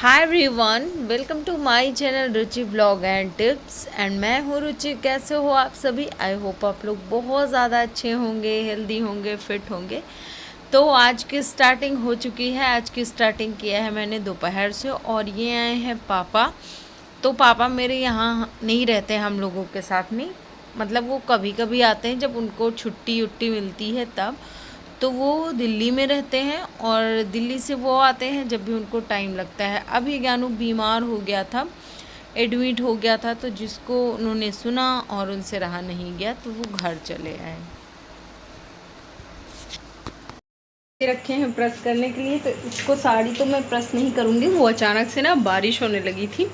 Hi everyone, welcome to my channel Ruchi blog and tips. And मैं हूँ रुचि। कैसे हो आप सभी? आई होप आप लोग बहुत ज़्यादा अच्छे होंगे, हेल्दी होंगे, फिट होंगे। तो आज की स्टार्टिंग हो चुकी है। आज की स्टार्टिंग किया है मैंने दोपहर से, और ये आए हैं पापा। तो पापा मेरे यहाँ नहीं रहते हम लोगों के साथ में, मतलब वो कभी कभी आते हैं जब उनको छुट्टी उट्टी मिलती है तब। तो वो दिल्ली में रहते हैं और दिल्ली से वो आते हैं जब भी उनको टाइम लगता है। अभी ज्ञानू बीमार हो गया था, एडमिट हो गया था, तो जिसको उन्होंने सुना और उनसे रहा नहीं गया तो वो घर चले आए। रखे हैं प्रेस करने के लिए, तो इसको साड़ी तो मैं प्रेस नहीं करूँगी, वो अचानक से ना बारिश होने लगी थी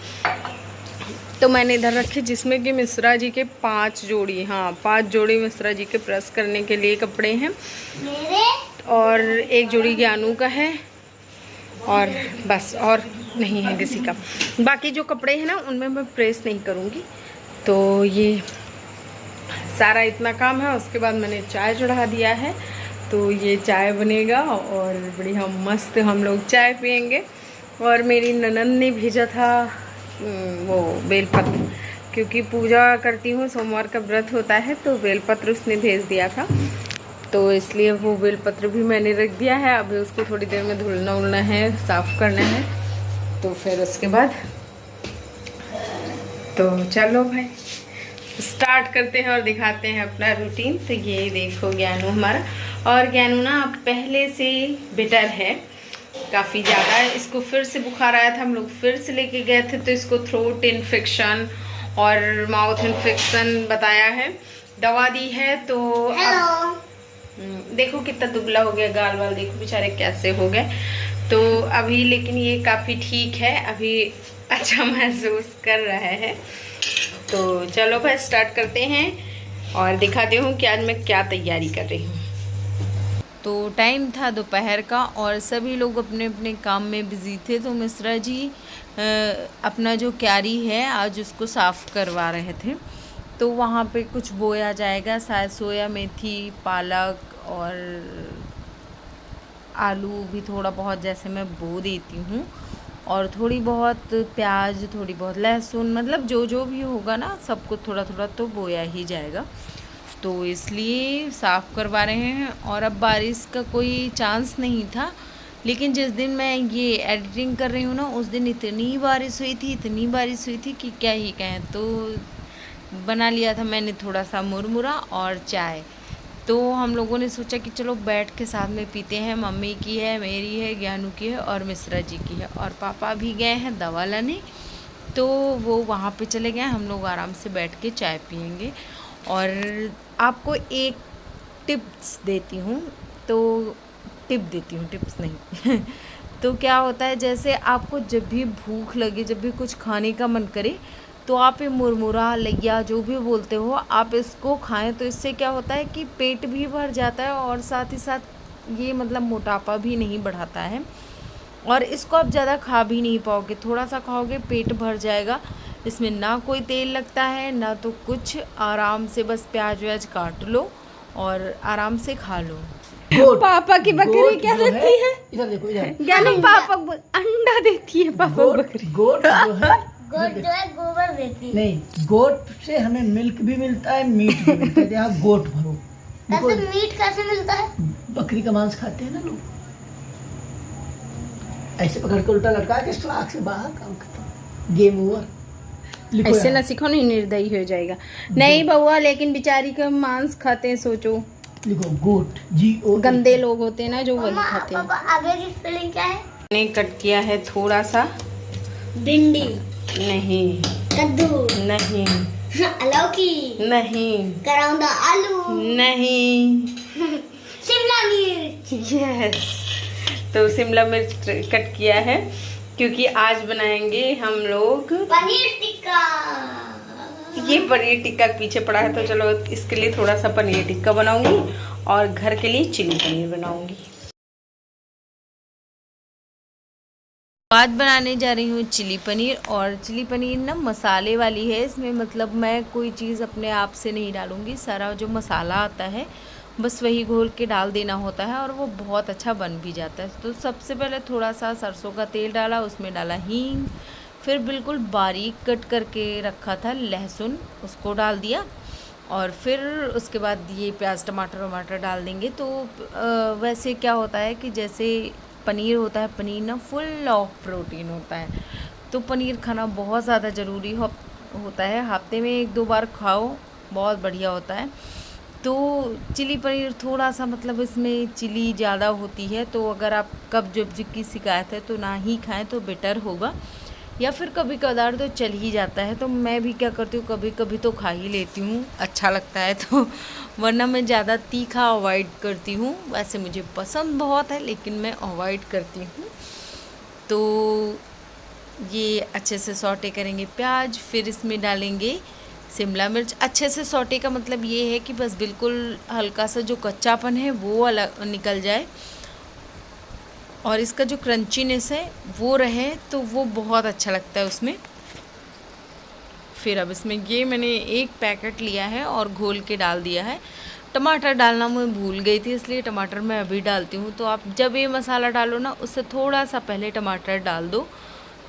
तो मैंने इधर रखे, जिसमें कि मिश्रा जी के 5 जोड़ी, हाँ 5 जोड़ी मिश्रा जी के प्रेस करने के लिए कपड़े हैं मेरे, और 1 जोड़ी ज्ञानू का है, और बस और नहीं है किसी का। बाकी जो कपड़े हैं ना उनमें मैं प्रेस नहीं करूँगी। तो ये सारा इतना काम है। उसके बाद मैंने चाय चढ़ा दिया है, तो ये चाय बनेगा और बढ़िया मस्त हम लोग चाय पियेंगे। और मेरी ननंद ने भेजा था वो बेलपत्र, क्योंकि पूजा करती हूँ, सोमवार का व्रत होता है, तो बेलपत्र उसने भेज दिया था, तो इसलिए वो बेलपत्र भी मैंने रख दिया है। अभी उसको थोड़ी देर में धुलना उलना है, साफ़ करना है, तो फिर उसके बाद तो चलो भाई स्टार्ट करते हैं और दिखाते हैं अपना रूटीन। तो ये देखो ज्ञानू हमारा, और ज्ञानू ना पहले से बेटर है काफ़ी ज़्यादा। इसको फिर से बुखार आया था, हम लोग फिर से लेके गए थे, तो इसको थ्रोट इन्फेक्शन और माउथ इन्फेक्शन बताया है, दवा दी है। तो अब देखो कितना दुबला हो गया, गाल वाल देखो बेचारे कैसे हो गए। तो अभी लेकिन ये काफ़ी ठीक है, अभी अच्छा महसूस कर रहा है। तो चलो भाई स्टार्ट करते हैं और दिखाती हूँ कि आज मैं क्या तैयारी कर रही हूँ। तो टाइम था दोपहर का और सभी लोग अपने अपने काम में बिज़ी थे। तो मिश्रा जी अपना जो क्यारी है आज उसको साफ़ करवा रहे थे। तो वहाँ पे कुछ बोया जाएगा, शायद सोया मेथी, पालक और आलू भी थोड़ा बहुत जैसे मैं बो देती हूँ, और थोड़ी बहुत प्याज, थोड़ी बहुत लहसुन, मतलब जो जो भी होगा ना सबको थोड़ा थोड़ा तो बोया ही जाएगा। तो इसलिए साफ़ करवा रहे हैं। और अब बारिश का कोई चांस नहीं था, लेकिन जिस दिन मैं ये एडिटिंग कर रही हूँ ना उस दिन इतनी बारिश हुई थी, इतनी बारिश हुई थी कि क्या ही कहें। तो बना लिया था मैंने थोड़ा सा मुरमुरा और चाय। तो हम लोगों ने सोचा कि चलो बैठ के साथ में पीते हैं। मम्मी की है, मेरी है, ज्ञानू की है और मिश्रा जी की है, और पापा भी गए हैं दवा लाने, तो वो वहाँ पे चले गए। हम लोग आराम से बैठ के चाय पियेंगे। और आपको एक टिप्स देती हूँ, तो टिप देती हूँ, टिप्स नहीं तो क्या होता है, जैसे आपको जब भी भूख लगे, जब भी कुछ खाने का मन करे, तो आप ये मुरमुरा, लैया जो भी बोलते हो, आप इसको खाएं। तो इससे क्या होता है कि पेट भी भर जाता है, और साथ ही साथ ये मतलब मोटापा भी नहीं बढ़ाता है। और इसको आप ज़्यादा खा भी नहीं पाओगे, थोड़ा सा खाओगे पेट भर जाएगा। इसमें ना कोई तेल लगता है ना तो कुछ, आराम से बस प्याज व्याज काट लो और आराम से खा लो। पापा की बकरी क्या देती है? इधर देखो, इधर ज्ञानू पापा अंडा देती है। पापा बकरी, गोट जो है गोट जो है गोबर देती है। नहीं, गोट से हमें मिल्क भी मिलता है, मीट भी मिलता है। यहाँ गोट भरो। ऐसे मीट कैसे मिलता है? बकरी का मांस खाते हैं ना लोग, ऐसे पकड़ के उल्टा लटका के स्लाख से बाहर, काम खत्म, गेम ओवर। ऐसे ना सीखो, नहीं निर्दयी हो जाएगा। नहीं बउआ, लेकिन बेचारी का मांस खाते हैं, सोचो। लिखो गोट, GO। गंदे लोग होते हैं ना जो वही मम्मा, खाते हैं। पापा आगे की स्पेलिंग क्या है? मैंने कट किया है थोड़ा सा, भिंडी, नहीं कद्दू, नहीं लौकी, नहीं करौंदा, आलू, नहीं शिमला मिर्च। यस, तो शिमला मिर्च कट किया है, क्योंकि आज बनाएंगे हम लोग पनीर टिक्का। ये पनीर टिक्का पीछे पड़ा है, तो चलो इसके लिए थोड़ा सा पनीर टिक्का बनाऊंगी और घर के लिए चिली पनीर बनाऊंगी। आज बनाने जा रही हूँ चिली पनीर, और चिली पनीर ना मसाले वाली है। इसमें मतलब मैं कोई चीज़ अपने आप से नहीं डालूँगी, सारा जो मसाला आता है बस वही घोल के डाल देना होता है और वो बहुत अच्छा बन भी जाता है। तो सबसे पहले थोड़ा सा सरसों का तेल डाला, उसमें डाला हींग, फिर बिल्कुल बारीक कट करके रखा था लहसुन उसको डाल दिया, और फिर उसके बाद ये प्याज टमाटर डाल देंगे। तो वैसे क्या होता है कि जैसे पनीर होता है, पनीर ना फुल ऑफ प्रोटीन होता है, तो पनीर खाना बहुत ज़्यादा ज़रूरी होता है। हफ्ते में 1-2 बार खाओ, बहुत बढ़िया होता है। तो चिली पनीर थोड़ा सा मतलब इसमें चिली ज़्यादा होती है, तो अगर आप कब्ज़ की शिकायत है तो ना ही खाएं तो बेटर होगा, या फिर कभी कभार तो चल ही जाता है। तो मैं भी क्या करती हूँ, कभी कभी तो खा ही लेती हूँ, अच्छा लगता है तो, वरना मैं ज़्यादा तीखा अवॉइड करती हूँ। वैसे मुझे पसंद बहुत है लेकिन मैं अवॉइड करती हूँ। तो ये अच्छे से सौटे करेंगे प्याज, फिर इसमें डालेंगे शिमला मिर्च। अच्छे से सौटे का मतलब ये है कि बस बिल्कुल हल्का सा जो कच्चापन है वो अलग निकल जाए और इसका जो क्रंचीनेस है वो रहे, तो वो बहुत अच्छा लगता है उसमें। फिर अब इसमें ये मैंने 1 पैकेट लिया है और घोल के डाल दिया है। टमाटर डालना मैं भूल गई थी, इसलिए टमाटर मैं अभी डालती हूँ। तो आप जब ये मसाला डालो ना, उससे थोड़ा सा पहले टमाटर डाल दो।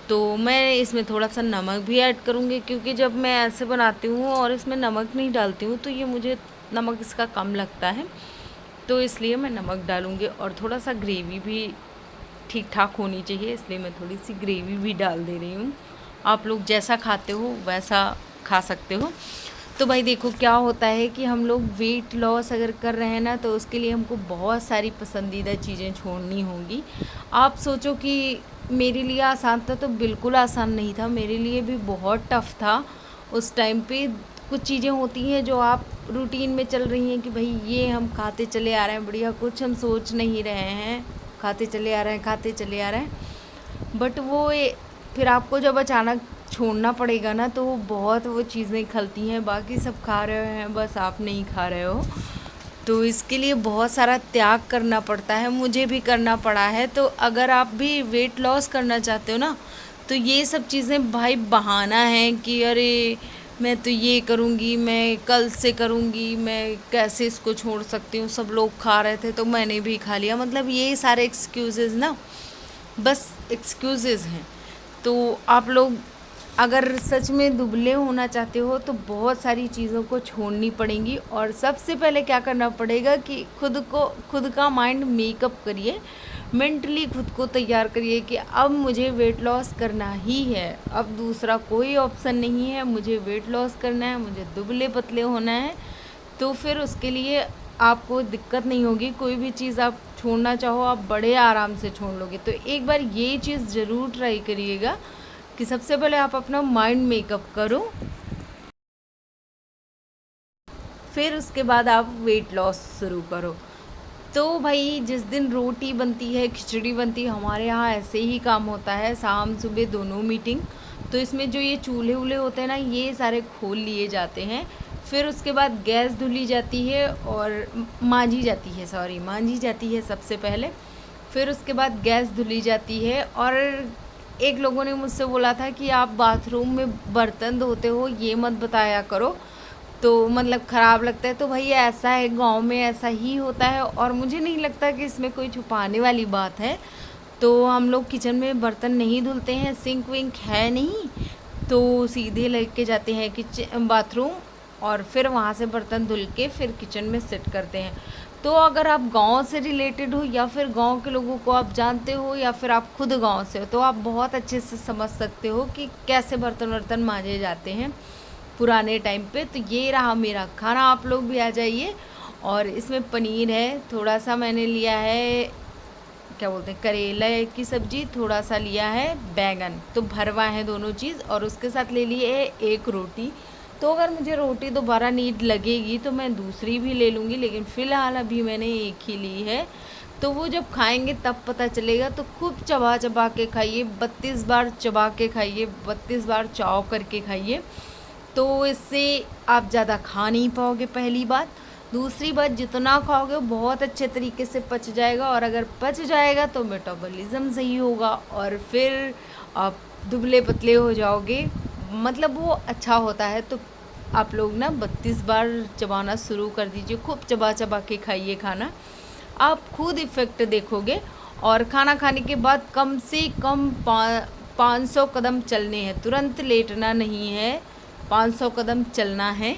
तो मैं इसमें थोड़ा सा नमक भी ऐड करूँगी, क्योंकि जब मैं ऐसे बनाती हूँ और इसमें नमक नहीं डालती हूँ तो ये मुझे नमक इसका कम लगता है, तो इसलिए मैं नमक डालूँगी। और थोड़ा सा ग्रेवी भी ठीक ठाक होनी चाहिए, इसलिए मैं थोड़ी सी ग्रेवी भी डाल दे रही हूँ। आप लोग जैसा खाते हो वैसा खा सकते हो। तो भाई देखो क्या होता है कि हम लोग वेट लॉस अगर कर रहे हैं ना, तो उसके लिए हमको बहुत सारी पसंदीदा चीज़ें छोड़नी होंगी। आप सोचो कि मेरे लिए आसान था, तो बिल्कुल आसान नहीं था, मेरे लिए भी बहुत टफ़ था उस टाइम पे। कुछ चीज़ें होती हैं जो आप रूटीन में चल रही हैं कि भाई ये हम खाते चले आ रहे हैं बढ़िया, कुछ हम सोच नहीं रहे हैं, खाते चले आ रहे हैं, बट वो फिर आपको जब अचानक छोड़ना पड़ेगा ना, तो बहुत वो चीज़ें खलती हैं। बाकी सब खा रहे हैं, बस आप नहीं खा रहे हो, तो इसके लिए बहुत सारा त्याग करना पड़ता है, मुझे भी करना पड़ा है। तो अगर आप भी वेट लॉस करना चाहते हो ना, तो ये सब चीज़ें भाई बहाना है कि अरे मैं तो ये करूँगी, मैं कल से करूँगी, मैं कैसे इसको छोड़ सकती हूँ, सब लोग खा रहे थे तो मैंने भी खा लिया। मतलब ये सारे एक्सक्यूज़ेज़ ना बस एक्सक्यूज़ेज़ हैं। तो आप लोग अगर सच में दुबले होना चाहते हो तो बहुत सारी चीज़ों को छोड़नी पड़ेंगी, और सबसे पहले क्या करना पड़ेगा कि खुद का माइंड मेकअप करिए, मेंटली खुद को तैयार करिए कि अब मुझे वेट लॉस करना ही है, अब दूसरा कोई ऑप्शन नहीं है, मुझे वेट लॉस करना है, मुझे दुबले पतले होना है। तो फिर उसके लिए आपको दिक्कत नहीं होगी, कोई भी चीज़ आप छोड़ना चाहो आप बड़े आराम से छोड़ लोगे। तो एक बार ये चीज़ ज़रूर ट्राई करिएगा कि सबसे पहले आप अपना माइंड मेकअप करो, फिर उसके बाद आप वेट लॉस शुरू करो। तो भाई जिस दिन रोटी बनती है, खिचड़ी बनती है, हमारे यहाँ ऐसे ही काम होता है, शाम सुबह दोनों मीटिंग। तो इसमें जो ये चूल्हे वूल्हे होते हैं ना, ये सारे खोल लिए जाते हैं। फिर उसके बाद गैस धुली जाती है और मांजी जाती है सबसे पहले। फिर उसके बाद गैस धुली जाती है। और एक लोगों ने मुझसे बोला था कि आप बाथरूम में बर्तन धोते हो, ये मत बताया करो, तो मतलब ख़राब लगता है। तो भाई ऐसा है, गांव में ऐसा ही होता है, और मुझे नहीं लगता कि इसमें कोई छुपाने वाली बात है। तो हम लोग किचन में बर्तन नहीं धुलते हैं, सिंक विंक है नहीं, तो सीधे लेके जाते हैं किचन बाथरूम, और फिर वहाँ से बर्तन धुल के फिर किचन में सेट करते हैं। तो अगर आप गांव से रिलेटेड हो, या फिर गांव के लोगों को आप जानते हो, या फिर आप खुद गांव से हो, तो आप बहुत अच्छे से समझ सकते हो कि कैसे बर्तन वर्तन मांजे जाते हैं पुराने टाइम पे। तो ये रहा मेरा खाना, आप लोग भी आ जाइए। और इसमें पनीर है, थोड़ा सा मैंने लिया है क्या बोलते हैं करेले की सब्ज़ी, थोड़ा सा लिया है बैंगन, तो भरवा है दोनों चीज़। और उसके साथ ले लिए है 1 रोटी। तो अगर मुझे रोटी दोबारा नीड लगेगी तो मैं दूसरी भी ले लूँगी, लेकिन फ़िलहाल अभी मैंने 1 ही ली है। तो वो जब खाएंगे तब पता चलेगा। तो खूब चबा चबा के खाइए, 32 बार चबा के खाइए, 32 बार चाव करके खाइए। तो इससे आप ज़्यादा खा नहीं पाओगे, पहली बात। दूसरी बात, जितना खाओगे वो बहुत अच्छे तरीके से पच जाएगा, और अगर पच जाएगा तो मेटाबॉलिज़्म सही होगा, और फिर आप दुबले पतले हो जाओगे, मतलब वो अच्छा होता है। तो आप लोग ना 32 बार चबाना शुरू कर दीजिए, खूब चबा चबा के खाइए खाना, आप खुद इफ़ेक्ट देखोगे। और खाना खाने के बाद कम से कम 500 कदम चलने हैं, तुरंत लेटना नहीं है, 500 कदम चलना है।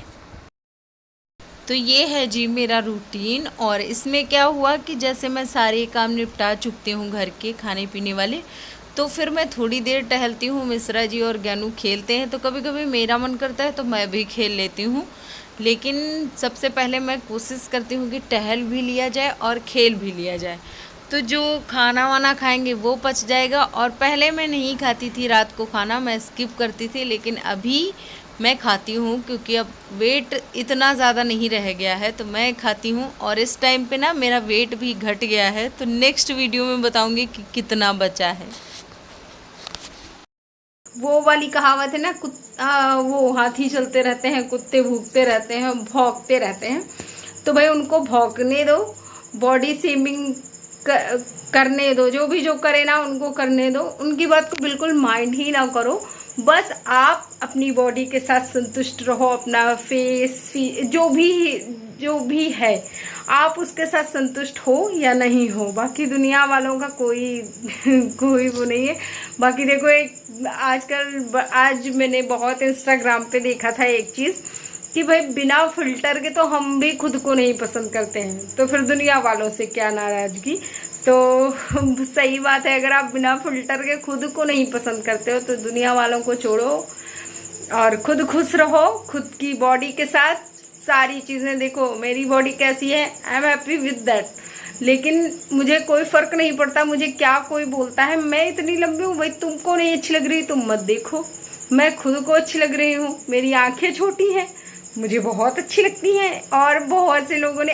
तो ये है जी मेरा रूटीन। और इसमें क्या हुआ कि जैसे मैं सारे काम निपटा चुकती हूँ घर के खाने पीने वाले, तो फिर मैं थोड़ी देर टहलती हूँ। मिश्रा जी और ज्ञानू खेलते हैं तो कभी कभी मेरा मन करता है तो मैं भी खेल लेती हूँ, लेकिन सबसे पहले मैं कोशिश करती हूँ कि टहल भी लिया जाए और खेल भी लिया जाए, तो जो खाना वाना खाएंगे वो पच जाएगा। और पहले मैं नहीं खाती थी रात को खाना, मैं स्किप करती थी, लेकिन अभी मैं खाती हूँ क्योंकि अब वेट इतना ज़्यादा नहीं रह गया है तो मैं खाती हूँ। और इस टाइम पे ना मेरा वेट भी घट गया है, तो नेक्स्ट वीडियो में बताऊँगी कि कितना बचा है। वो वाली कहावत है ना, वो हाथी चलते रहते हैं, कुत्ते भूखते रहते हैं, भौंकते रहते हैं, तो भाई उनको भौंकने दो, बॉडी शेमिंग करने दो, जो करे ना उनको करने दो, उनकी बात को बिल्कुल माइंड ही ना करो। बस आप अपनी बॉडी के साथ संतुष्ट रहो, अपना फेस जो भी है आप उसके साथ संतुष्ट हो या नहीं हो, बाकी दुनिया वालों का कोई वो नहीं है। बाकी देखो आज मैंने बहुत इंस्टाग्राम पे देखा था एक चीज़ कि भाई बिना फिल्टर के तो हम भी खुद को नहीं पसंद करते हैं, तो फिर दुनिया वालों से क्या नाराज़गी। तो सही बात है, अगर आप बिना फिल्टर के खुद को नहीं पसंद करते हो तो दुनिया वालों को छोड़ो और खुद खुश रहो खुद की बॉडी के साथ। सारी चीज़ें देखो, मेरी बॉडी कैसी है, I am happy with that, लेकिन मुझे कोई फ़र्क नहीं पड़ता मुझे क्या कोई बोलता है। मैं इतनी लंबी हूँ, भाई तुमको नहीं अच्छी लग रही तुम मत देखो, मैं खुद को अच्छी लग रही हूँ, मेरी आँखें छोटी हैं, मुझे बहुत अच्छी लगती हैं। और बहुत से लोगों ने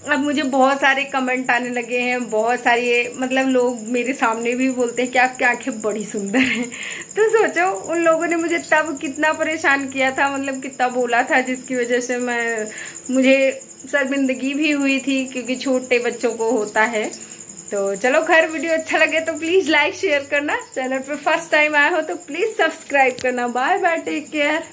अब मुझे बहुत सारे कमेंट आने लगे हैं, बहुत सारे मतलब लोग मेरे सामने भी बोलते हैं कि आपकी आंखें बड़ी सुंदर हैं। तो सोचो उन लोगों ने मुझे तब कितना परेशान किया था, मतलब कितना बोला था, जिसकी वजह से मुझे शर्मिंदगी भी हुई थी क्योंकि छोटे बच्चों को होता है। तो चलो खैर, वीडियो अच्छा लगे तो प्लीज़ लाइक शेयर करना, चैनल पे फर्स्ट टाइम आए हो तो प्लीज़ सब्सक्राइब करना। Bye bye, take care.